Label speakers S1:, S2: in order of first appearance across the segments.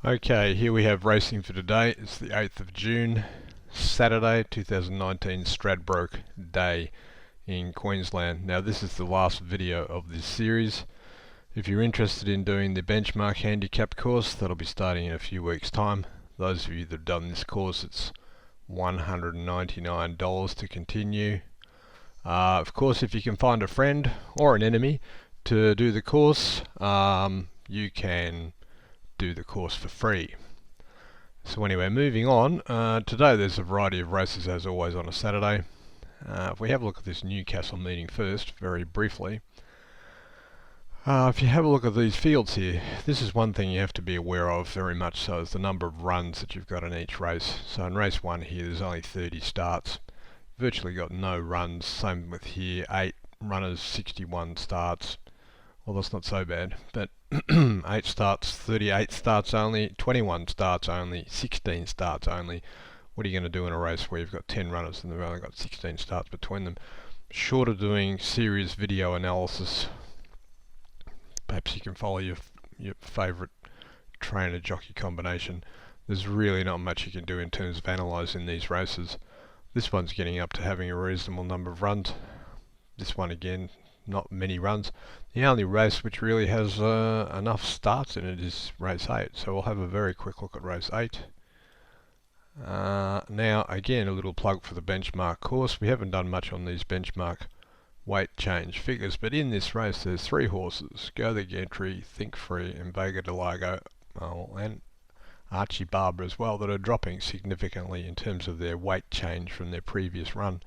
S1: Okay, here we have racing for today. It's the 8th of June, Saturday, 2019 Stradbroke Day in Queensland. Now this is the last video of this series. If you're interested in doing the benchmark handicap course, that'll be starting in a few weeks' time. Those of you that have done this course, it's $199 to continue. Of course, if you can find a friend or an enemy to do the course, you can do the course for free. So anyway, moving on, today there's a variety of races as always on a Saturday. If we have a look at this Newcastle meeting first, very briefly. If you have a look at these fields here, this is one thing you have to be aware of very much so, is the number of runs that you've got in each race. So in race 1 here there's only 30 starts, virtually got no runs. Same with here, 8 runners, 61 starts. Well, that's not so bad, but 8 starts, 38 starts only, 21 starts only, 16 starts only. What are you going to do in a race where you've got 10 runners and they've only got 16 starts between them? Short of doing serious video analysis, perhaps you can follow your favourite trainer-jockey combination. There's really not much you can do in terms of analysing these races. This one's getting up to having a reasonable number of runs. This one again, not many runs. The only race which really has enough starts in it is race 8, so we'll have a very quick look at race 8. Now again, a little plug for the benchmark course. We haven't done much on these benchmark weight change figures, but in this race there's 3 horses, Go the Gentry, Think Free and Vega de Lago, and Archie Barber as well, that are dropping significantly in terms of their weight change from their previous run.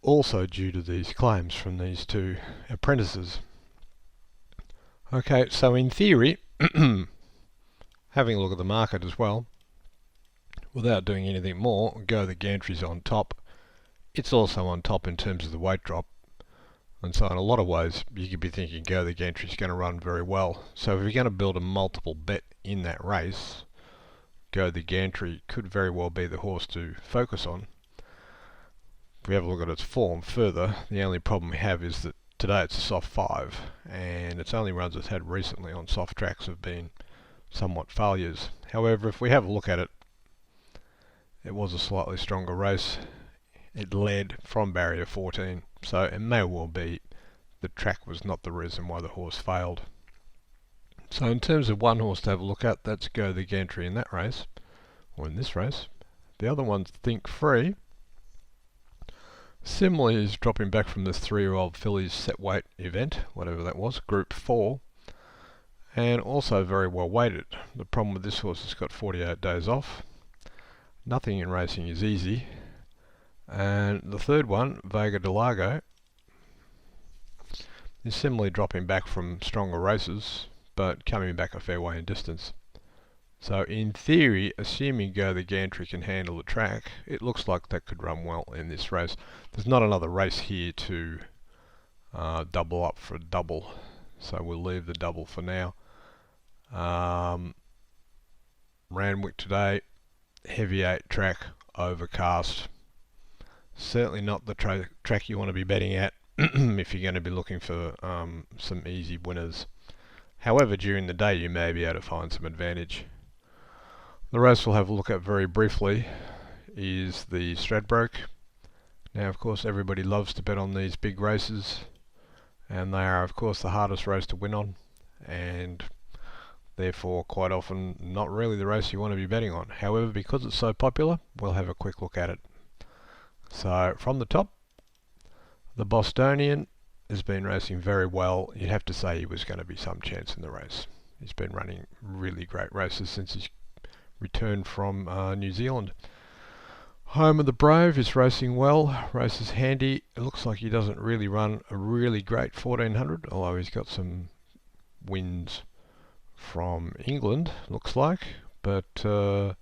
S1: Also due to these claims from these 2 apprentices. Okay, so in theory, having a look at the market as well, without doing anything more, Go the Gantry's on top. It's also on top in terms of the weight drop. And so in a lot of ways, you could be thinking Go the Gantry's going to run very well. So if you're going to build a multiple bet in that race, Go the Gantry could very well be the horse to focus on. If we have a look at its form further, the only problem we have is that today it's a soft 5, and its only runs it's had recently on soft tracks have been somewhat failures. However, if we have a look at it, it was a slightly stronger race. It led from barrier 14, so it may well be the track was not the reason why the horse failed. So in terms of one horse to have a look at, that's Go the Gantry in that race, or in this race. The other one's Think Free. Similarly, is dropping back from this 3-year-old fillies set weight event, whatever that was, Group 4, and also very well weighted. The problem with this horse is it's got 48 days off. Nothing in racing is easy. And the third one, Vega de Lago, is similarly dropping back from stronger races, but coming back a fair way in distance. So in theory, assuming Go the Gantry can handle the track, it looks like that could run well in this race. There's not another race here to double up for a double, so we'll leave the double for now. Randwick today, heavy 8 track, overcast. Certainly not the track you want to be betting at if you're going to be looking for some easy winners. However, during the day you may be able to find some advantage. The race we'll have a look at very briefly is the Stradbroke. Now of course everybody loves to bet on these big races, and they are of course the hardest race to win on, and therefore quite often not really the race you want to be betting on. However, because it's so popular, we'll have a quick look at it. So from the top, the Bostonian has been racing very well. You'd have to say he was going to be some chance in the race. He's been running really great races since he's returned from New Zealand. Home of the Brave is racing well, races handy. It looks like he doesn't really run a really great 1400, although he's got some wins from England, looks like, but he's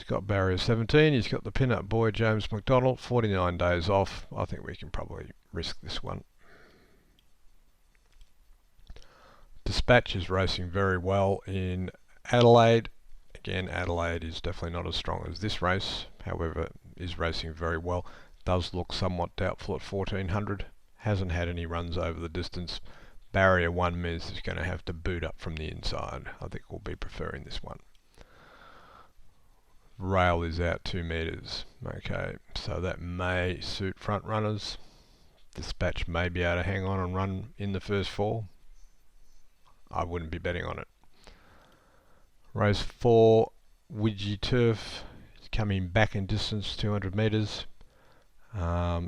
S1: got barrier 17, he's got the pin-up boy James McDonald, 49 days off. I think we can probably risk this one. Dispatch is racing very well in Adelaide. Again, Adelaide is definitely not as strong as this race, however is racing very well. Does look somewhat doubtful at 1400, hasn't had any runs over the distance, Barrier 1 means it's going to have to boot up from the inside. I think we'll be preferring this one. Rail is out 2 meters. Okay, so that may suit front runners. Dispatch may be able to hang on and run in the first 4. I wouldn't be betting on it. Race 4, Widgie Turf is coming back in distance 200 meters,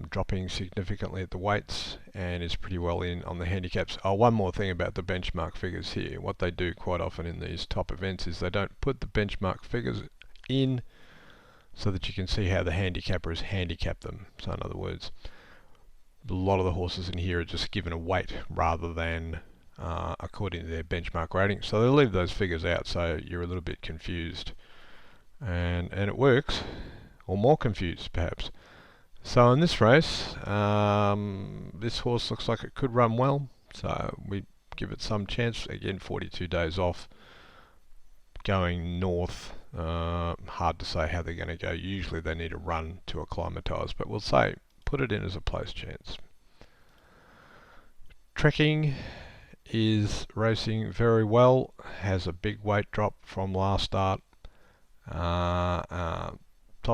S1: dropping significantly at the weights, and is pretty well in on the handicaps. Oh, one more thing about the benchmark figures here. What they do quite often in these top events is they don't put the benchmark figures in so that you can see how the handicappers handicap them. So in other words, a lot of the horses in here are just given a weight rather than according to their benchmark rating. So they'll leave those figures out so you're a little bit confused. And it works, or more confused perhaps. So in this race, this horse looks like it could run well, so we give it some chance. Again, 42 days off, going north. Hard to say how they're going to go. Usually they need a run to acclimatise, but we'll say put it in as a place chance. Trekking is racing very well, has a big weight drop from last start. Top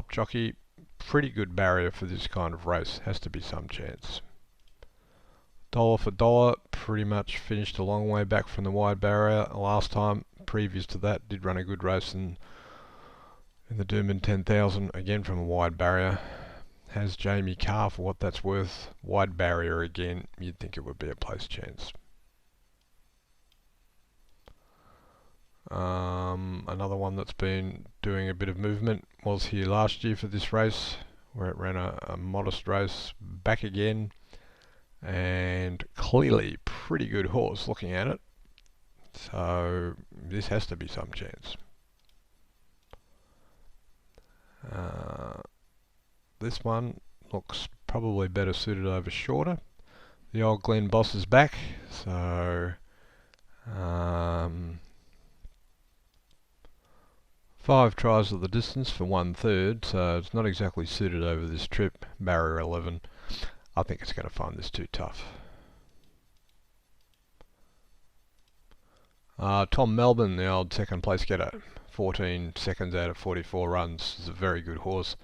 S1: jockey, pretty good barrier for this kind of race, has to be some chance. Dollar for dollar, pretty much finished a long way back from the wide barrier last time. Previous to that, did run a good race in the Doomben 10,000, again from a wide barrier. Has Jamie Carr, for what that's worth. Wide barrier again, you'd think it would be a place chance. Another one that's been doing a bit of movement was here last year for this race, where it ran a modest race. Back again, and clearly pretty good horse looking at it, so this has to be some chance. This one looks probably better suited over shorter. The old Glen Boss is back, so 5 tries of the distance for 1/3, so it's not exactly suited over this trip. Barrier 11. I think it's going to find this too tough. Tom Melbourne, the old second place getter, 14 seconds out of 44 runs, is a very good horse.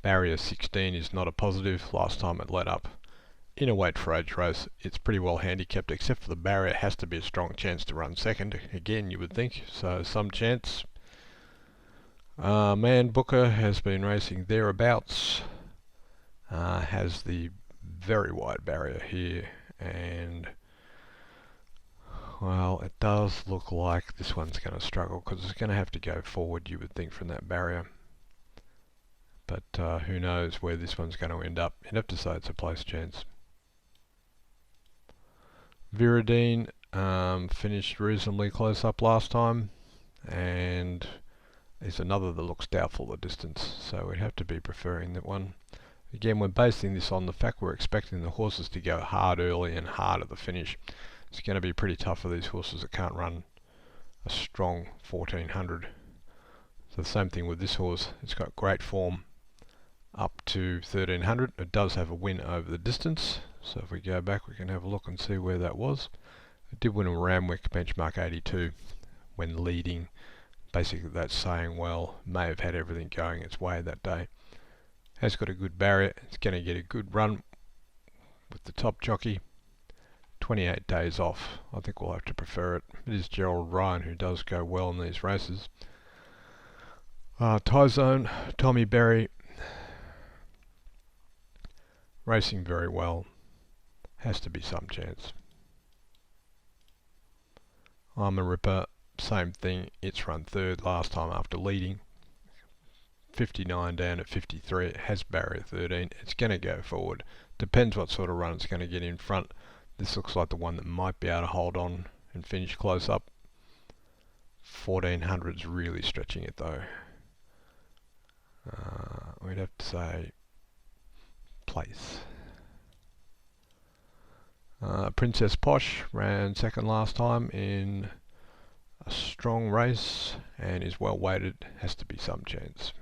S1: Barrier 16 is not a positive. Last time it let up in a weight for age race. It's pretty well handicapped, except for the barrier. It has to be a strong chance to run second again, you would think, so some chance. Man Booker has been racing thereabouts, has the very wide barrier here, and well, it does look like this one's going to struggle because it's going to have to go forward, you would think, from that barrier. But who knows where this one's going to end up. You'd have to say it's a place chance. Viridine finished reasonably close up last time, and is another that looks doubtful the distance, so we'd have to be preferring that one. Again, we're basing this on the fact we're expecting the horses to go hard early and hard at the finish. It's going to be pretty tough for these horses that can't run a strong 1400. So the same thing with this horse. It's got great form up to 1300. It does have a win over the distance, so if we go back we can have a look and see where that was. It did win a Ramwick benchmark 82 when leading. Basically that's saying, well, may have had everything going its way that day. Has got a good barrier. It's going to get a good run with the top jockey. 28 days off. I think we'll have to prefer it. It is Gerald Ryan who does go well in these races. Tyzone, Tommy Berry, racing very well. Has to be some chance. I'm a Ripper, same thing. It's run third last time after leading. 59 down at 53. It has barrier 13. It's going to go forward. Depends what sort of run it's going to get in front. This looks like the one that might be able to hold on and finish close up. 1400's really stretching it though. We'd have to say place. Princess Posh ran second last time in a strong race and is well weighted. Has to be some chance.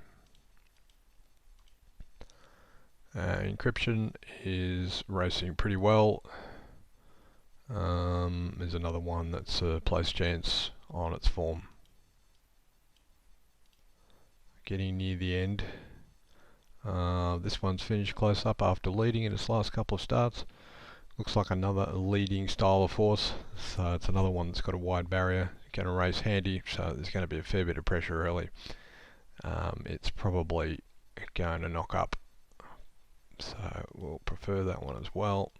S1: Encryption is racing pretty well. There's another one that's a place chance on its form. Getting near the end. This one's finished close up after leading in its last couple of starts. Looks like another leading style of horse, so it's another one that's got a wide barrier, going to race handy, so there's going to be a fair bit of pressure early. It's probably going to knock up, so we'll prefer that one as well.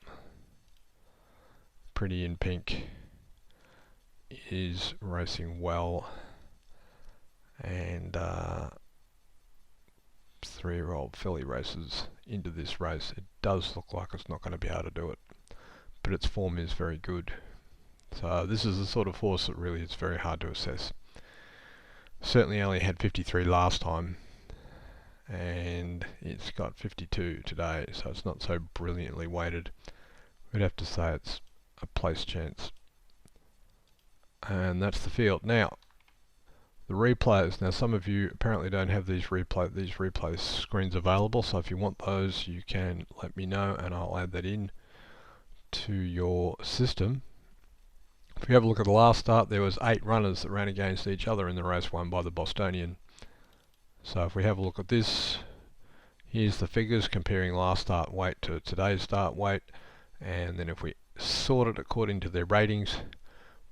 S1: Pretty in Pink is racing well, and 3-year-old filly races into this race. It does look like it's not going to be able to do it, but its form is very good. So this is the sort of horse that really is very hard to assess. Certainly only had 53 last time, and it's got 52 today, so it's not so brilliantly weighted. We'd have to say it's a place chance. And that's the field. Now, the replays. Now, some of you apparently don't have these replay screens available, so if you want those, you can let me know and I'll add that in to your system. If you have a look at the last start, there was 8 runners that ran against each other in the race won by the Bostonian. So if we have a look at this, here's the figures comparing last start weight to today's start weight, and then if we sort it according to their ratings,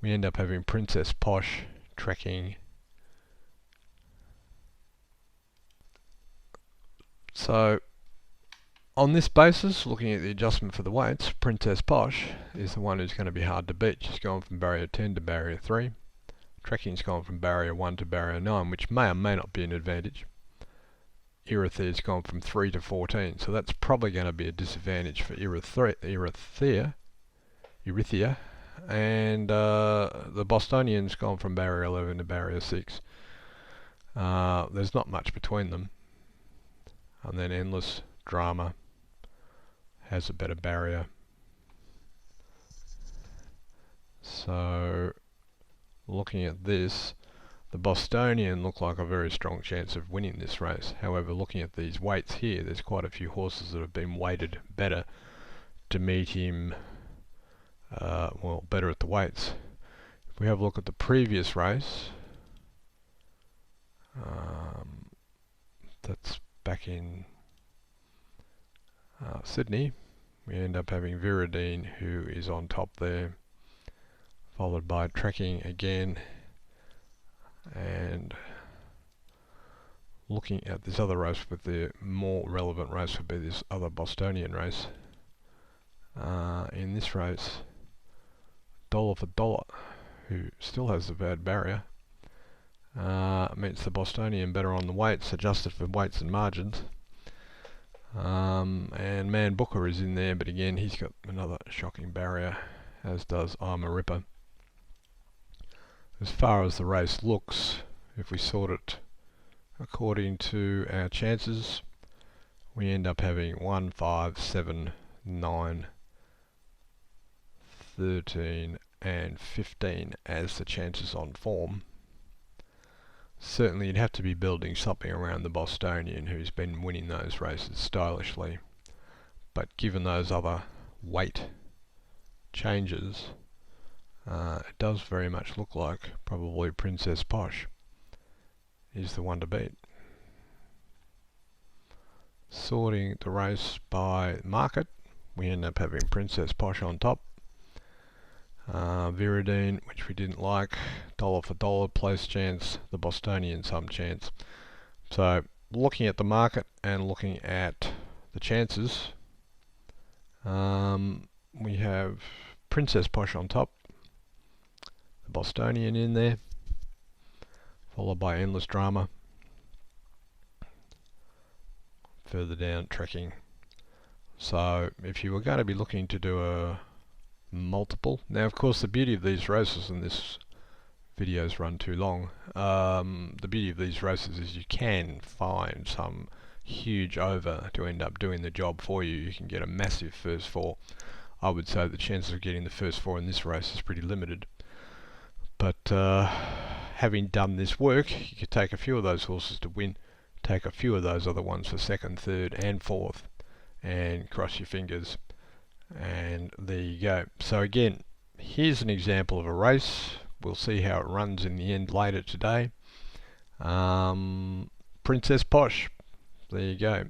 S1: we end up having Princess Posh tracking. So on this basis, looking at the adjustment for the weights, Princess Posh is the one who's going to be hard to beat. She's gone from barrier 10 to barrier 3. Tracking's gone from barrier 1 to barrier 9, which may or may not be an advantage. Erythea's gone from 3 to 14, so that's probably going to be a disadvantage for Erythea. And the Bostonian's gone from barrier 11 to barrier 6. There's not much between them. And then Endless Drama has a better barrier. So looking at this, the Bostonian looked like a very strong chance of winning this race. However, looking at these weights here, there's quite a few horses that have been weighted better to meet him, well, better at the weights. If we have a look at the previous race, that's back in Sydney, we end up having Viridine, who is on top there, followed by Tracking again, and looking at this other race, with the more relevant race would be this other Bostonian race. In this race, Dollar for Dollar, who still has a bad barrier, meets the Bostonian better on the weights, adjusted for weights and margins. And Man Booker is in there, but again he's got another shocking barrier, as does I'm a Ripper. As far as the race looks, if we sort it according to our chances, we end up having 1, 5, 7, 9, 13 and 15 as the chances on form. Certainly you'd have to be building something around the Bostonian, who's been winning those races stylishly, but given those other weight changes, it does very much look like probably Princess Posh is the one to beat. Sorting the race by market, we end up having Princess Posh on top, Viridine, which we didn't like, Dollar for Dollar, place chance, the Bostonian some chance. So looking at the market and looking at the chances, we have Princess Posh on top, the Bostonian in there, followed by Endless Drama, further down Tracking. So if you were going to be looking to do a multiple, now of course the beauty of these races, and this videos run too long, the beauty of these races is you can find some huge over to end up doing the job for you. You can get a massive first 4. I would say the chances of getting the first 4 in this race is pretty limited, but having done this work, you could take a few of those horses to win, take a few of those other ones for 2nd, 3rd and 4th, and cross your fingers, and there you go. So again, here's an example of a race. We'll see how it runs in the end later today. Princess Posh. There you go.